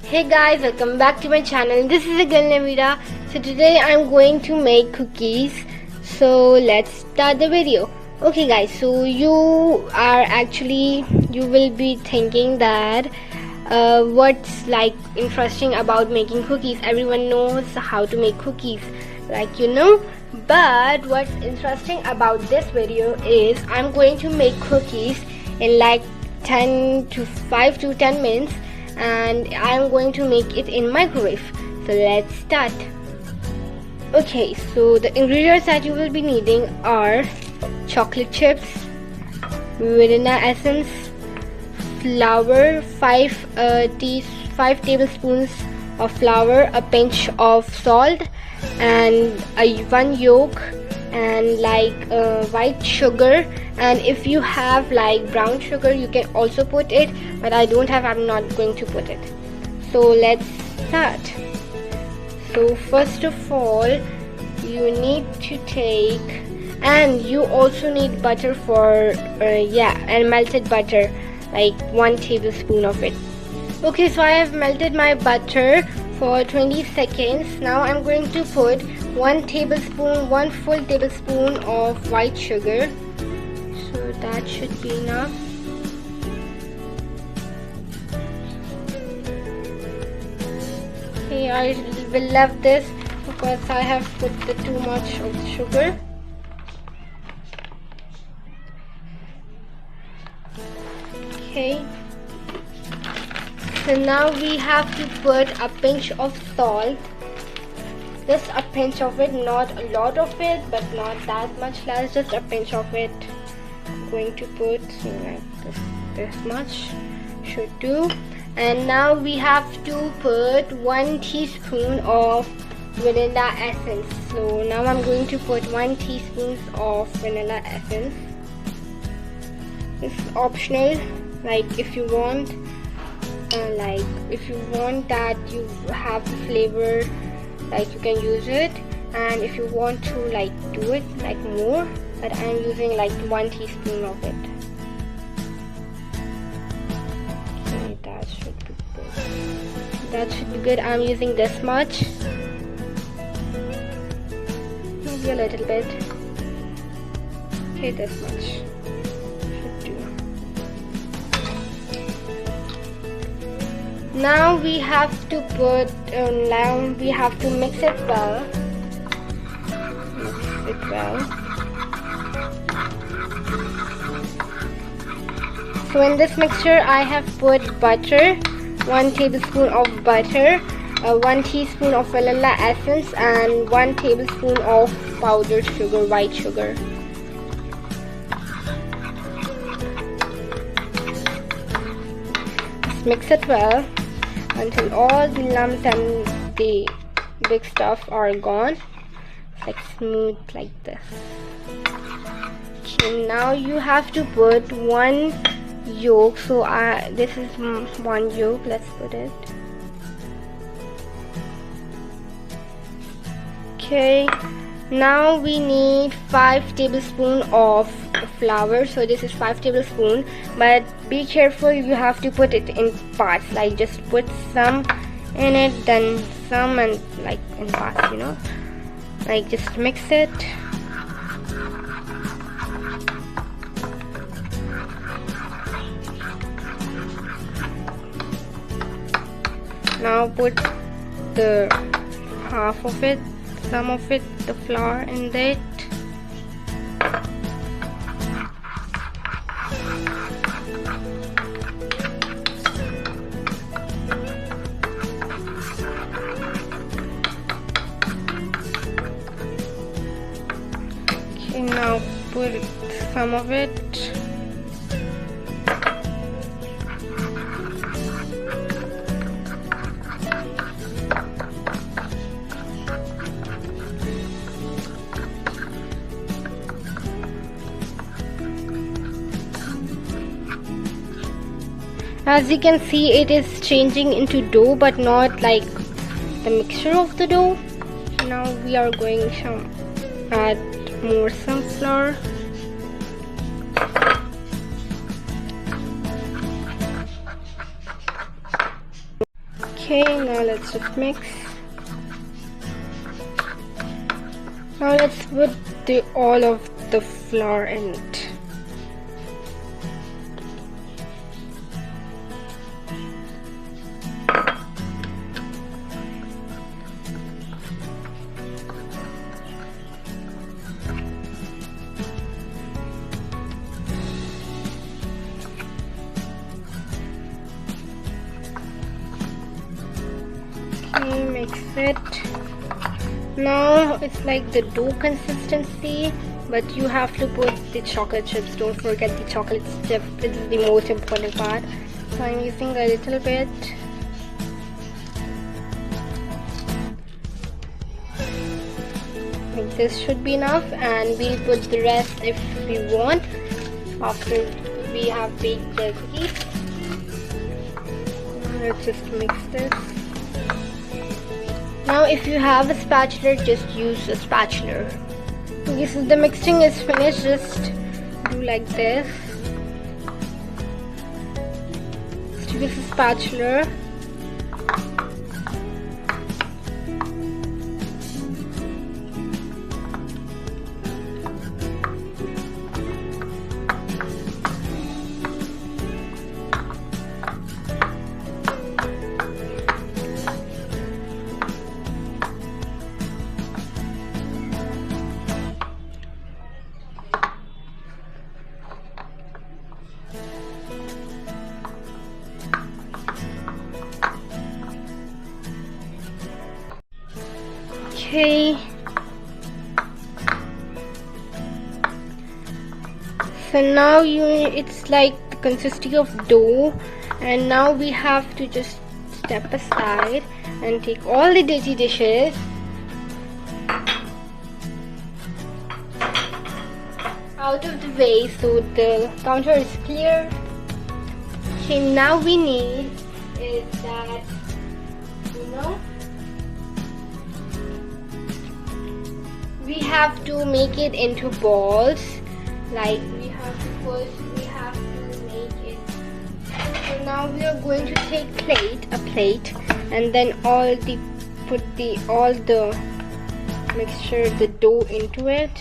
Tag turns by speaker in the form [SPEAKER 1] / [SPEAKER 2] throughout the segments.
[SPEAKER 1] Hey guys, welcome back to my channel. This is the girl Naveera. So today I'm going to make cookies. So let's start the video. Okay guys, so you will be thinking that what's like interesting about making cookies. Everyone knows how to make cookies, but what's interesting about this video is I'm going to make cookies in like 5 to 10 minutes, and I'm going to make it in microwave. So let's start. Okay, so the ingredients that you will be needing are chocolate chips, vanilla essence, flour, 5 tablespoons of flour, a pinch of salt, and one yolk, and white sugar. And if you have like brown sugar, you can also put it, but I don't have, I'm not going to put it. So let's start. So first of all, you need to take, and you also need butter for and melted butter, like 1 tablespoon of it. Okay, so I have melted my butter for 20 seconds. Now I'm going to put 1 full tablespoon of white sugar. So that should be enough. Okay, I will leave this because I have put too much of the sugar. Okay. So now we have to put a pinch of salt. Just a pinch of it, not a lot of it, but not that much less, just a pinch of it. I'm going to put like this much should do. And now we have to put 1 teaspoon of vanilla essence. So now I'm going to put 1 teaspoon of vanilla essence. It's optional, if you want that you have the flavor, you can use it, and if you want to do it more, but I'm using 1 teaspoon of it. Okay, that should be good. That should be good. I'm using this much, maybe a little bit. Okay, this much should do. Now we have to put. We have to mix it well. So in this mixture, I have put butter, 1 tablespoon of butter, 1 teaspoon of vanilla essence, and 1 tablespoon of powdered sugar, white sugar. Just mix it well until all the lumps and the big stuff are gone. Smooth like this. Okay, now you have to put 1 yolk. So this is 1 yolk. Let's put it. Okay, now we need 5 tablespoons of flour. So this is 5 tablespoons, but be careful, you have to put it in parts, just put some in it, then some, and in parts, just mix it. Now put the half of it, some of it, the flour in it. Okay, now put some of it. As you can see, it is changing into dough, but not like the mixture of the dough. Now we are going to add more sunflower. Okay, now let's just mix. Now let's put all of the flour in it. Okay, mix it. Now it's like the dough consistency, but you have to put the chocolate chips. Don't forget the chocolate chip. It is the most important part. So I'm using a little bit. Like this should be enough, and we'll put the rest if we want after we have baked the cookies. Let's just mix this. Now if you have a spatula, just use a spatula. Okay, so the mixing is finished. Just do like this. Just use a spatula. Okay, so now it's like the consistency of dough, and now we have to just step aside and take all the dirty dishes out of the way so the counter is clear. Okay, now we need is that, we have to make it into balls. Like we have to make it. So now we are going to take a plate, and then put all the mixture, the dough into it.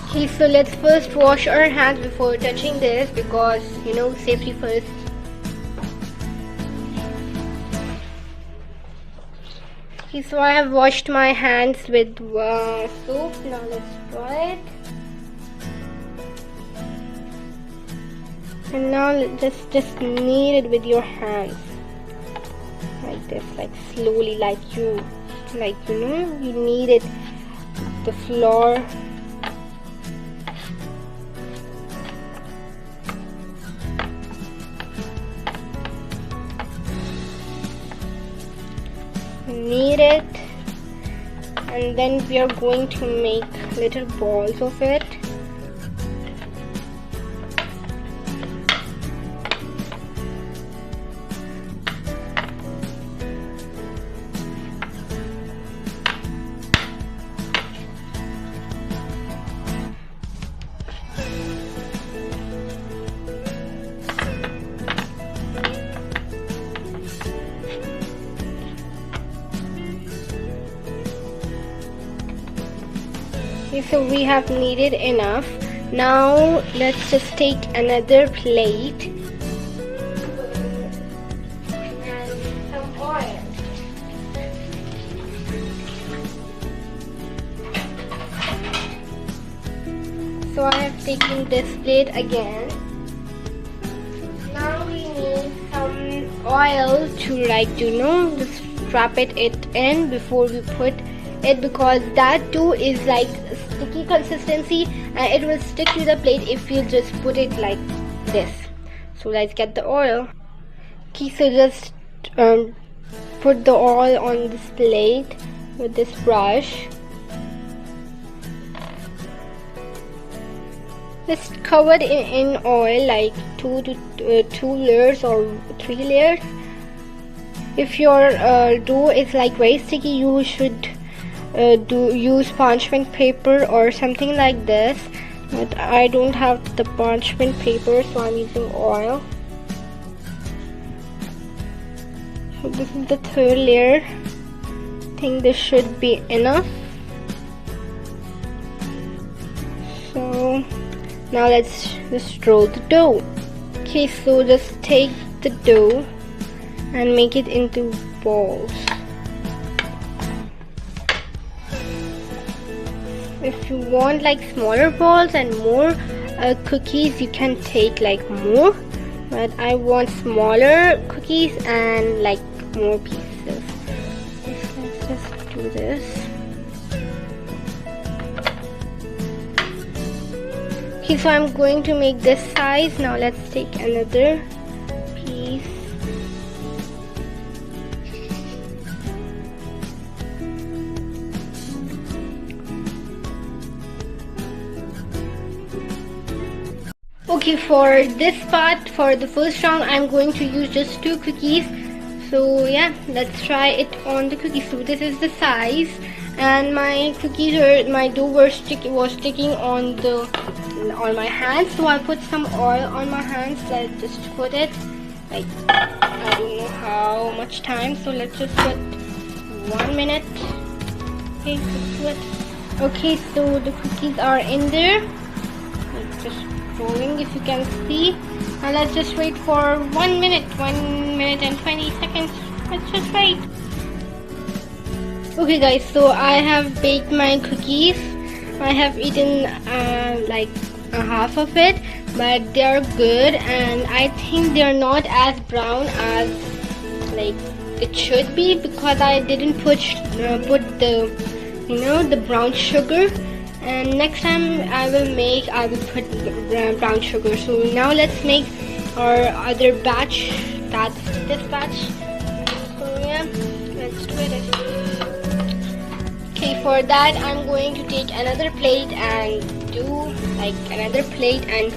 [SPEAKER 1] Okay, so let's first wash our hands before touching this, because safety first. Okay, so I have washed my hands with soap. Now let's try it. And now just knead it with your hands like this, like slowly, like you knead it, the flour. Knead it, and then we are going to make little balls of it. Okay, so we have kneaded enough. Now let's just take another plate and some oil. So I have taken this plate again. Now we need some oil to just wrap it in before we put it because that dough is like sticky consistency and it will stick to the plate if you just put it like this. So let's get the oil. Okay, so just put the oil on this plate with this brush. Just cover it in oil like two layers or 3 layers. If your dough is like very sticky, you should use parchment paper or something like this, but I don't have the parchment paper, so I'm using oil. So this is the 3rd layer. I think this should be enough. So now let's just roll the dough. Okay, so just take the dough and make it into balls. If you want like smaller balls and more cookies, you can take like more, but I want smaller cookies and like more pieces. Let's just do this. Okay, so I'm going to make this size. Now let's take another piece. Okay, for this part, for the first round, I'm going to use just 2 cookies. So yeah, let's try it on the cookies. So this is the size, and my dough was sticking on my hands. So I put some oil on my hands. Let's just put it like, I don't know how much time. So let's just put 1 minute. Okay, let's do it. Okay, so the cookies are in there. Let's just rolling, if you can see. Now let's just wait for 1 minute and 20 seconds. Let's just wait. Okay guys, so I have baked my cookies. I have eaten like a half of it, but they are good, and I think they are not as brown as like it should be because I didn't put the the brown sugar. And next time I will put brown sugar. So now let's make our other batch. That's this batch. So yeah, let's do it. Okay, for that I'm going to take another plate and do like another plate and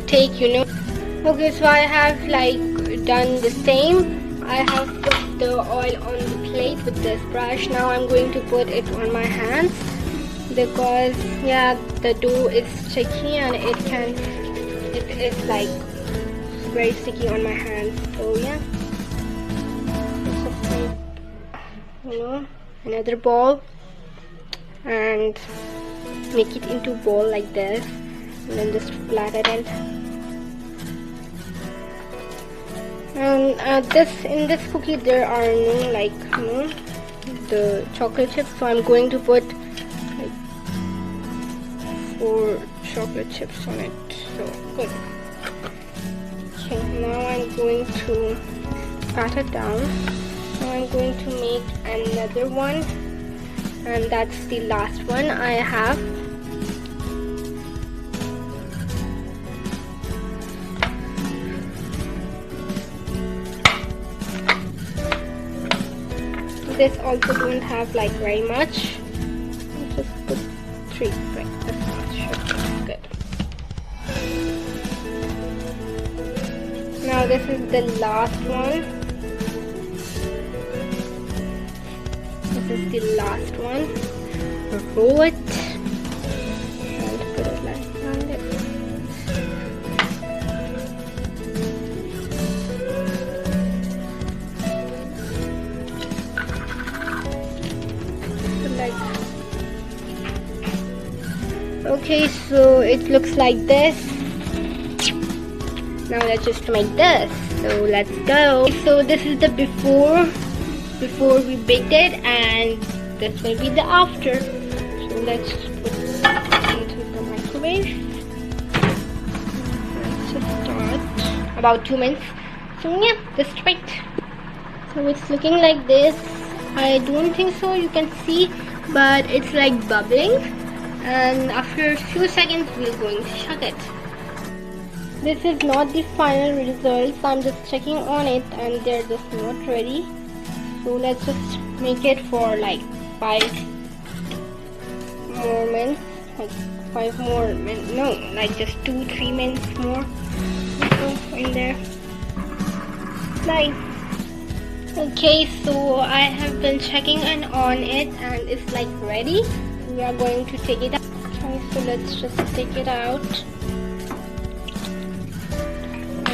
[SPEAKER 1] take Okay, so I have like done the same. I have put the oil on the plate with this brush. Now I'm going to put it on my hands, because yeah, the dough is sticky and it is like very sticky on my hands. So yeah, just another ball and make it into ball like this, and then just flatten it. And in this cookie there are no the chocolate chips, so I'm going to put 4 chocolate chips on it. So good. Okay, now I'm going to pat it down. Now I'm going to make another one, and that's the last one I have. This also don't have like very much. I'll just put 3 right. That's much. Good. Now this is the last one. This is the last one. Roll it and put it like on there. Okay, so it looks like this. Now let's just make this. So let's go. So this is the before we baked it, and this will be the after. So let's put it into the microwave. Let's just start about 2 minutes. So yeah, just wait. So it's looking like this. I don't think so you can see, but it's like bubbling, and after a few seconds we're going to check it. This is not the final results. I'm just checking on it and they're just not ready. So let's just make it for like 5 more minutes. Like 5 more minutes. No, like just 2-3 minutes more. So in there. Nice. Okay, so I have been checking on it and it's like ready. We are going to take it out. Okay, so let's just take it out.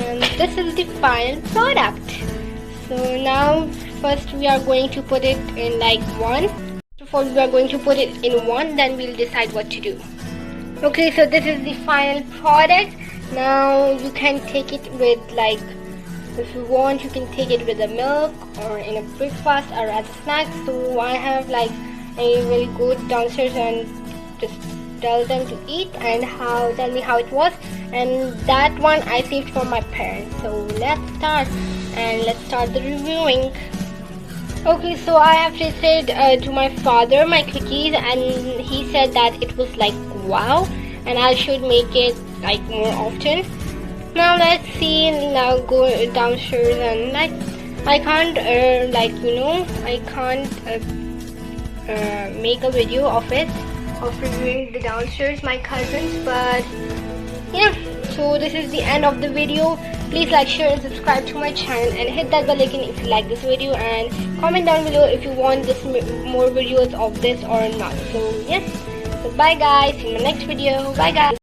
[SPEAKER 1] And this is the final product. So now first we are going to put it in like one. First of all, we are going to put it in one, then we'll decide what to do. Okay, so this is the final product. Now you can take it with like, if you want, you can take it with a milk or in a breakfast or as a snack. So I have like a really good downstairs and just tell them to eat and tell me how it was. And that one I saved for my parents. So let's start the reviewing. Okay, so I have tasted to my father my cookies and he said that it was like wow, and I should make it like more often. Now let's see. Now go downstairs and like I can't make a video of it, of reviewing the downstairs my cousins, but yeah. So this is the end of the video. Please like, share and subscribe to my channel and hit that bell icon if you like this video, and comment down below if you want more videos of this or not. So yes, so bye guys, see you in the next video. Bye guys.